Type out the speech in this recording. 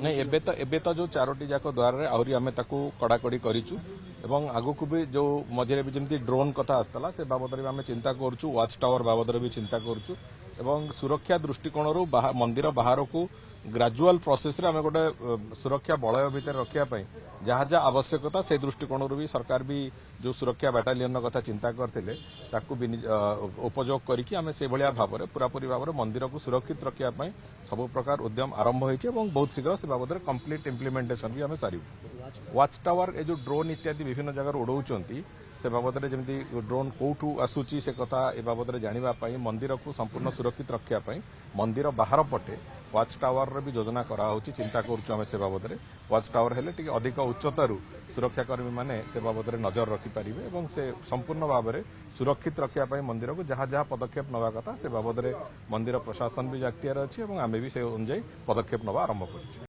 नहीं एबे तो जो चारोटी जाक द्वार आहरी आम कड़ाकड़ी करूँ एवं आगक भी जो मझे भी जमी ड्रोन कथा आसला से बाबद में आम चिंता करुँ वाच टावर बाबद भी चिंता करुँ एवं सुरक्षा दृष्टिकोण मंदिर बाहर को ग्राजुआल प्रोसेस रे आम गोटे सुरक्षा बलय भितर रखापी जहाँ जहाँ आवश्यकता से दृष्टिकोण भी सरकार भी जो सुरक्षा बाटालियन कथा चिंता करते उपयोग करके आम से भाव में पूरापूरी भाव में मंदिर को सुरक्षित रखापी सब प्रकार उद्यम आरंभ होती बहुत शीघ्र से बाबद कंप्लीट इम्प्लीमेंटेशन भी आम सारू वाच टावर ए जो ड्रोन इत्यादि विभिन्न जगह उड़ाऊँच से बाबद में जमी ड्रोन कौटू आसूची से कथा ए बाबद में जानापी मंदिर को संपूर्ण सुरक्षित रखापी मंदिर बाहर पटे वाच टावर भी योजना कराई चिंता करुँ से बाबद में वाच टावर हेल्ले अधिक उच्चतार सुरक्षाकर्मी मैंने से बाबद में नजर रखिपारे और से संपूर्ण भाव में सुरक्षित रखापी मंदिर को जहाँ जहाँ पदक्षेप नवा कथा से बाबद में मंदिर प्रशासन भी अख्तियार अच्छी और आम भी से अनुजाई पदक्षेप नवा आरंभ कर